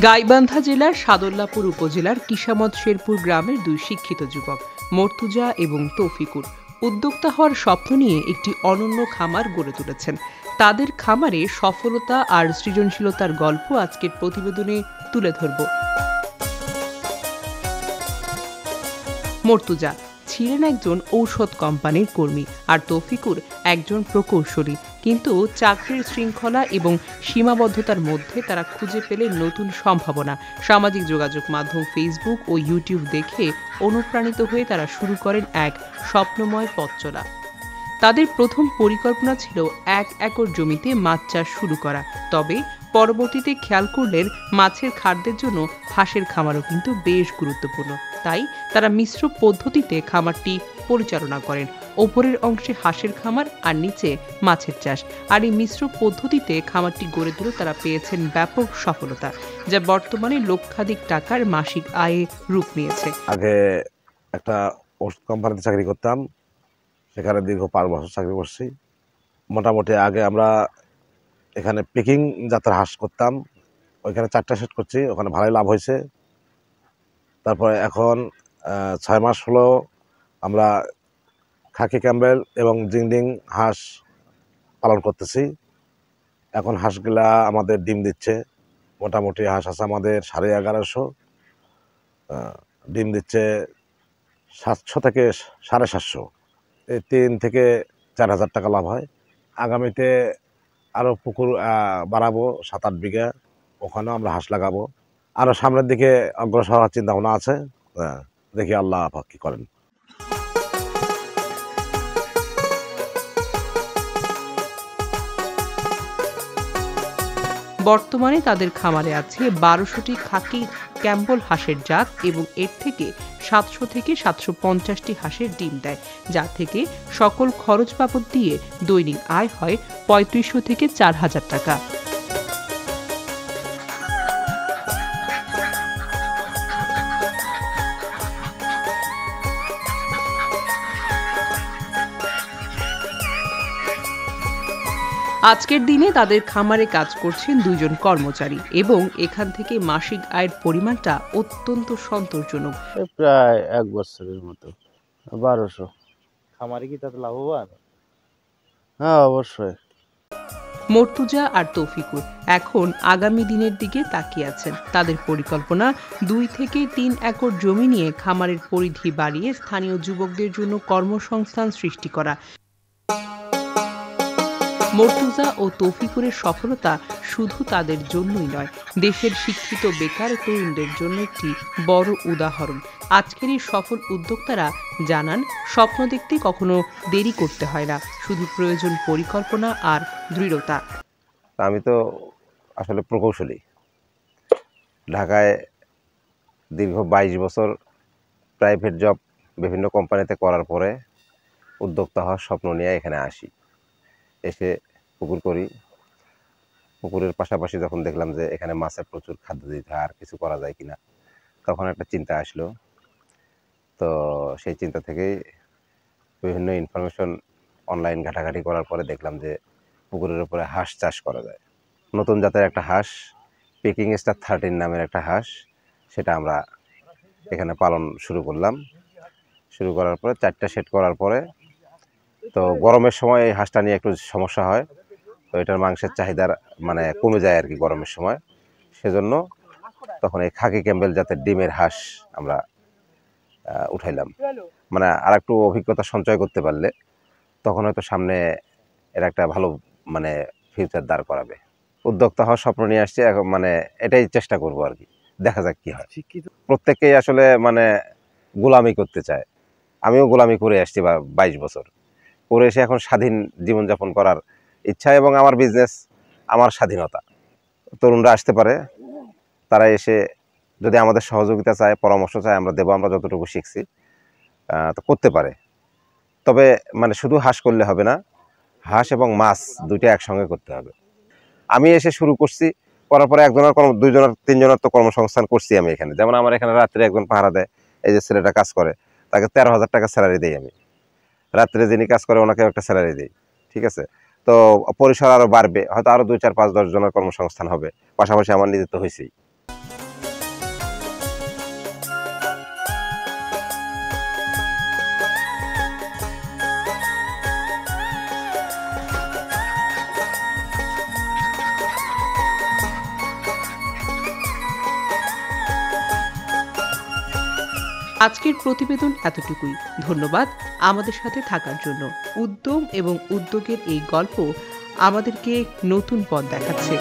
গাইবান্ধা জেলার সাদুল্লাপুর উপজেলার কিসামত শেরপুর গ্রামের দুই শিক্ষিত যুবক মর্তুজা এবং তৌফিকুর উদ্যোক্তা হওয়ার স্বপ্ন নিয়ে একটি অনন্য খামার গড়ে তুলেছেন। তাদের খামারে সফলতা আর সৃজনশীলতার গল্প আজকের প্রতিবেদনে তুলে ধরব। মর্তুজা ছিলেন একজন ঔষধ কোম্পানির কর্মী আর তৌফিকুর একজন প্রকৌশলী, কিন্তু চাকরির শৃঙ্খলা এবং সীমাবদ্ধতার মধ্যে তারা খুঁজে পেলেন নতুন সম্ভাবনা। সামাজিক যোগাযোগ মাধ্যম ফেসবুক ও ইউটিউব দেখে অনুপ্রাণিত হয়ে তারা শুরু করেন এক স্বপ্নময় পথ চলা। তাদের প্রথম পরিকল্পনা ছিল 1 একর জমিতে মাছ চাষ শুরু করা, তবে পরবর্তীতে খেয়াল করলেন মাছের খাদ্যের জন্য হাঁসের খামারও কিন্তু বেশ গুরুত্বপূর্ণ। তাই তারা মিশ্র পদ্ধতিতে খামারটি পরিচালনা করেন। ওপরের অংশে হাঁসের খামার আর নিচে মাছের চাষ। আর এই মিশ্র পদ্ধতিতে খামারটি গড়ে তুলে তারা পেয়েছেন ব্যাপক সফলতা, যা বর্তমানে লক্ষাধিক টাকার মাসিক আয়ে রূপ নিয়েছে। আগে একটা ওষুধ কোম্পানিতে চাকরি করতাম, সেখানে দীর্ঘ 5 বছর চাকরি করছি। মোটামুটি আগে আমরা এখানে পেকিং জাতের হাঁস করতাম, ওইখানে 4টা সেট করছি, ওখানে ভালোই লাভ হয়েছে। তারপরে এখন 6 মাস হলো আমরা খাকি ক্যাম্বেল এবং জিংডিং হাঁস পালন করতেছি। এখন হাঁসগুলা আমাদের ডিম দিচ্ছে। মোটামুটি হাঁস আছে আমাদের 1150, ডিম দিচ্ছে 700 থেকে 750। এই 3 থেকে 4,000 টাকা লাভ হয়। আগামীতে আরও পুকুর বাড়াবো 7-8 বিঘা, ওখানেও আমরা হাঁস লাগাবো। আরও সামনের দিকে অগ্রসর হওয়ার চিন্তা ভাবনা আছে। দেখি আল্লাহ কি করেন। বর্তমানে তাদের খামারে আছে 1200টি খাকি ক্যাম্বল হাঁসের জাত এবং এর থেকে 700 থেকে 750টি হাঁসের ডিম দেয়, যা থেকে সকল খরচ বাবদ দিয়ে দৈনিক আয় হয় 3500 থেকে 4000 টাকা। আজকের দিনে তাদের খামারে কাজ করছেন 2 জন কর্মচারী এবং এখান থেকে মাসিক আয়ের পরিমাণটা অত্যন্ত সন্তোষজনক। প্রায় 1 বছরের মতো 1200। খামারে কি তাতে লাভবান? হ্যাঁ, অবশ্যই। মর্তুজা আর তৌফিকুর এখন আগামী দিনের দিকে তাকিয়ে আছেন। তাদের পরিকল্পনা 2 থেকে 3 একর জমি নিয়ে খামারের পরিধি বাড়িয়ে স্থানীয় যুবকদের জন্য কর্মসংস্থান সৃষ্টি করা। মর্তুজা ও তৌফিকুরের সফলতা শুধু তাদের জন্যই নয়, দেশের শিক্ষিত বেকার তরুণদের জন্য একটি বড় উদাহরণ। আজকের এই সফল উদ্যোক্তারা জানান, স্বপ্ন দেখতে কখনো দেরি করতে হয় না, শুধু প্রয়োজন পরিকল্পনা আর দৃঢ়তা। আমি তো আসলে প্রকৌশলী। ঢাকায় দীর্ঘ 22 বছর প্রাইভেট জব বিভিন্ন কোম্পানিতে করার পরে উদ্যোক্তা হওয়ার স্বপ্ন নিয়ে এখানে আসি। এসে পুকুর করি। পুকুরের পাশাপাশি যখন দেখলাম যে এখানে মাছের প্রচুর খাদ্য দিতে হয়, আর কিছু করা যায় কিনা, তখন একটা চিন্তা আসলো। তো সেই চিন্তা থেকেই বিভিন্ন ইনফরমেশন অনলাইন ঘাটাঘাটি করার পরে দেখলাম যে পুকুরের উপরে হাঁস চাষ করা যায়। নতুন জাতের একটা হাঁস, পেকিং স্টার 13 নামের একটা হাঁস, সেটা আমরা এখানে পালন শুরু করলাম। শুরু করার পরে 4টা সেট করার পরে, তো গরমের সময় এই হাঁসটা নিয়ে একটু সমস্যা হয়, তো এটার মাংসের চাহিদা মানে কমে যায় আর কি গরমের সময়। সেজন্য তখন এই খাকি ক্যাম্বেল জাতের ডিমের হাঁস আমরা উঠাইলাম। মানে আর একটু অভিজ্ঞতা সঞ্চয় করতে পারলে তখন হয়তো সামনে এর একটা ভালো মানে ফিউচার দাঁড় করাবে। উদ্যোক্তা হওয়ার স্বপ্ন নিয়ে আসছে, এখন মানে এটাই চেষ্টা করবো আর কি, দেখা যাক কি হয়। প্রত্যেকেই আসলে মানে গোলামি করতে চায়। আমিও গোলামি করে আসছি 22 বছর করে এসে এখন স্বাধীন জীবনযাপন করার ইচ্ছা, এবং আমার বিজনেস, আমার স্বাধীনতা। তরুণরা আসতে পারে, তারা এসে যদি আমাদের সহযোগিতা চায়, পরামর্শ চায়, আমরা দেবো। আমরা যতটুকু শিখছি তো করতে পারে। তবে মানে শুধু হাঁস করলে হবে না, হাঁস এবং মাছ দুইটা একসঙ্গে করতে হবে। আমি এসে শুরু করছি, করার পরে একজনের 2 জনের 3 জনের তো কর্মসংস্থান করছি আমি এখানে। যেমন আমার এখানে রাত্রে একজন পাহারা দেয়, এই যে ছেলেটা কাজ করে, তাকে 13,000 টাকা স্যালারি দিই আমি। রাত্রে যিনি কাজ করে ওনাকে একটা স্যালারি দিই, ঠিক আছে। তো পরিসর আরও বাড়বে, হয়তো আরও 2, 4, 5, 10 জনের কর্মসংস্থান হবে। পাশাপাশি আমার নিজে তো হয়েছেই। আজকের প্রতিবেদন এতটুকুই। ধন্যবাদ আমাদের সাথে থাকার জন্য। উদ্যম এবং উদ্যোগের এই গল্প আমাদেরকে নতুন পথ দেখাচ্ছে।